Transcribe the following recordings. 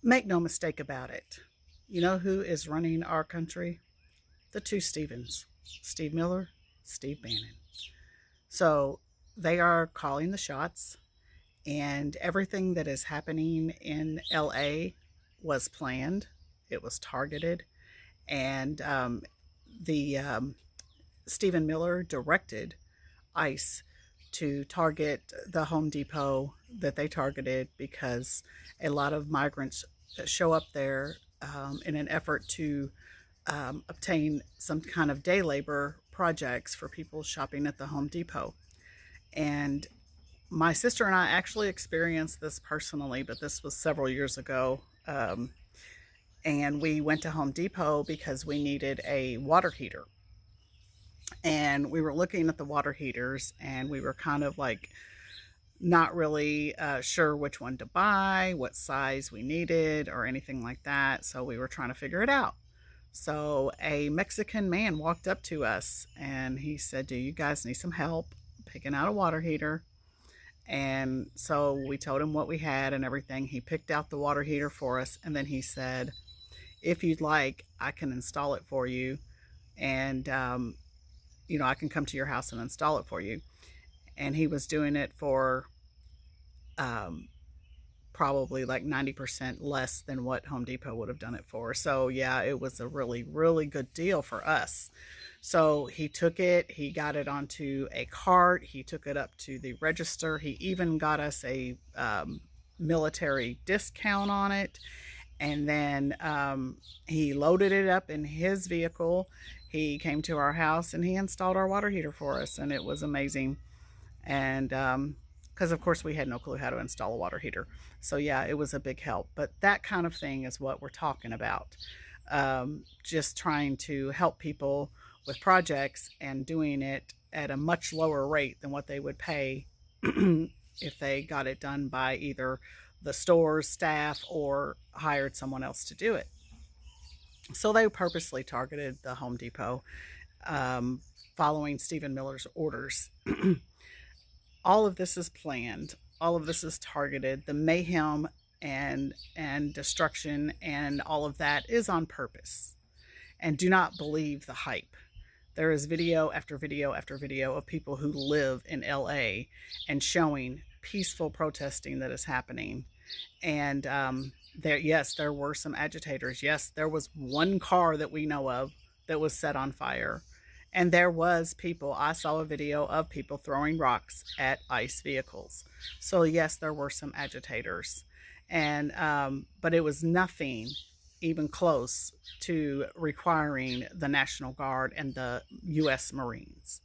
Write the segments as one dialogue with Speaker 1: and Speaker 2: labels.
Speaker 1: Make no mistake about it. You know who is running our country? The two Stevens, Steve Miller, Steve Bannon. So they are calling the shots, and everything that is happening in LA was planned, it was targeted, and the Stephen Miller directed ICE to target the Home Depot that they targeted because a lot of migrants show up there in an effort to obtain some kind of day labor projects for people shopping at the Home Depot. And my sister and I actually experienced this personally, but this was several years ago. And we went to Home Depot because we needed a water heater. And we were looking at the water heaters, and we were kind of like not really sure which one to buy, what size we needed, or anything like that. So we were trying to figure it out. So a Mexican man walked up to us and he said, "Do you guys need some help picking out a water heater?" And so we told him what we had and everything. He picked out the water heater for us, and then he said, "If you'd like, I can install it for you, and I can come to your house and install it for you." And he was doing it for um, probably like 90% less than what Home Depot would have done it for. So, yeah, it was a really, really good deal for us. So he took it, he got it onto a cart, he took it up to the register, he even got us a military discount on it. And then he loaded it up in his vehicle. He came to our house and he installed our water heater for us, and it was amazing. And because of course we had no clue how to install a water heater, so yeah, it was a big help. But that kind of thing is what we're talking about. Just trying to help people with projects and doing it at a much lower rate than what they would pay if they got it done by either the store's staff or hired someone else to do it. So they purposely targeted the Home Depot, um, following Stephen Miller's orders. All of this is planned. All of this is targeted. The mayhem and destruction and all of that is on purpose. And do not believe the hype. There is video after video after video of people who live in LA and showing peaceful protesting that is happening. And yes, there were some agitators. Yes, there was one car that we know of that was set on fire. And there was people, I saw a video of people throwing rocks at ICE vehicles. So yes, there were some agitators. And but it was nothing even close to requiring the National Guard and the US Marines.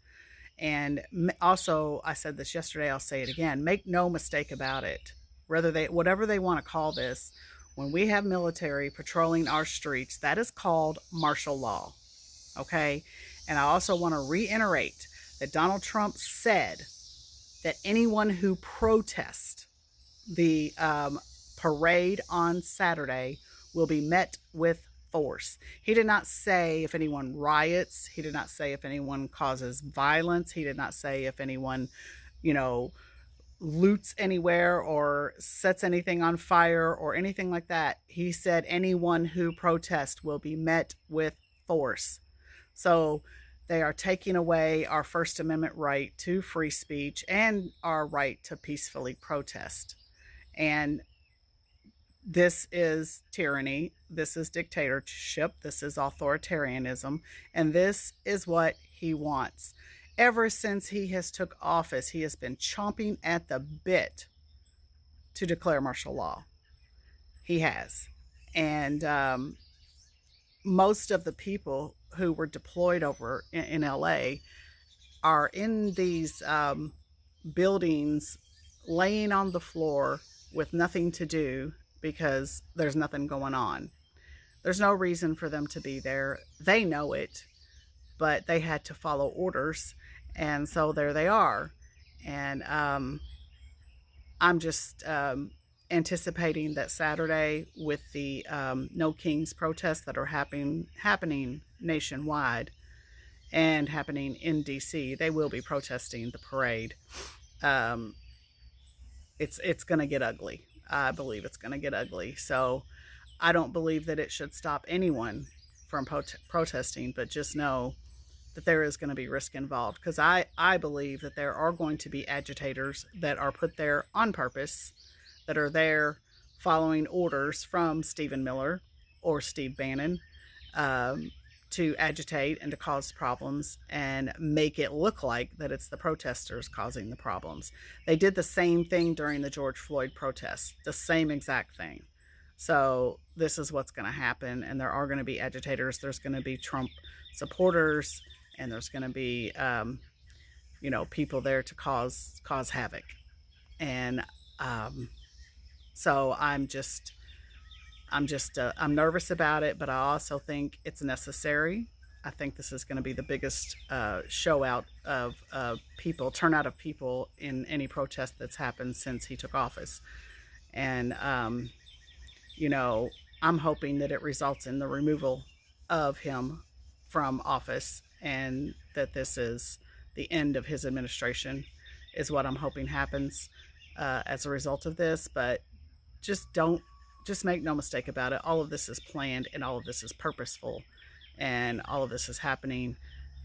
Speaker 1: And also, I said this yesterday, I'll say it again, make no mistake about it. Whatever they want to call this, when we have military patrolling our streets, that is called martial law. Okay? And I also want to reiterate that Donald Trump said that anyone who protests the parade on Saturday will be met with force. He did not say if anyone riots. He did not say if anyone causes violence. He did not say if anyone, you know, loots anywhere or sets anything on fire or anything like that. He said anyone who protests will be met with force. So they are taking away our First Amendment right to free speech and our right to peacefully protest. And this is tyranny. This is dictatorship. This is authoritarianism. And this is what he wants. Ever since he has took office, he has been chomping at the bit to declare martial law. He has. And most of the people who were deployed over in LA are in these buildings laying on the floor with nothing to do because there's nothing going on. There's no reason for them to be there. They know it, but they had to follow orders. And so there they are. And I'm just anticipating that Saturday, with the No Kings protests that are happening nationwide and happening in DC, they will be protesting the parade. It's going to get ugly. I believe it's going to get ugly. So I don't believe that it should stop anyone from protesting, but just know that there is going to be risk involved, because I believe that there are going to be agitators that are put there on purpose, that are there following orders from Stephen Miller or Steve Bannon, to agitate and to cause problems and make it look like that it's the protesters causing the problems. They did the same thing during the George Floyd protests, the same exact thing. So this is what's going to happen, and there are going to be agitators. There's going to be Trump supporters, and there's going to be, people there to cause havoc. And so I'm nervous about it, but I also think it's necessary. I think this is going to be the biggest turnout of people in any protest that's happened since he took office. And, I'm hoping that it results in the removal of him from office, and that this is the end of his administration is what I'm hoping happens as a result of this. But just make no mistake about it. All of this is planned, and all of this is purposeful, and all of this is happening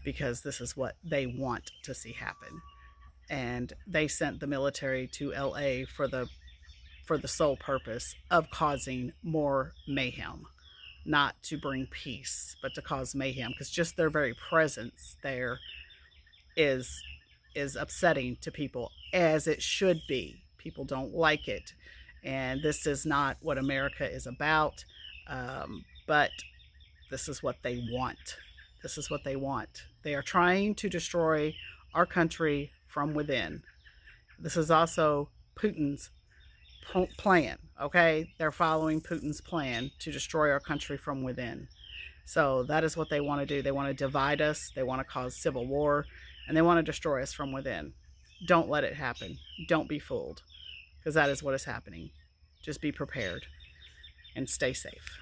Speaker 1: because this is what they want to see happen. And they sent the military to LA for the sole purpose of causing more mayhem, not to bring peace, but to cause mayhem, because just their very presence there is upsetting to people, as it should be. People don't like it, and this is not what America is about, but this is what they want. This is what they want. They are trying to destroy our country from within. This is also Putin's plan, okay? They're following Putin's plan to destroy our country from within. So that is what they want to do. They want to divide us. They want to cause civil war, and they want to destroy us from within. Don't let it happen. Don't be fooled, because that is what is happening. Just be prepared and stay safe.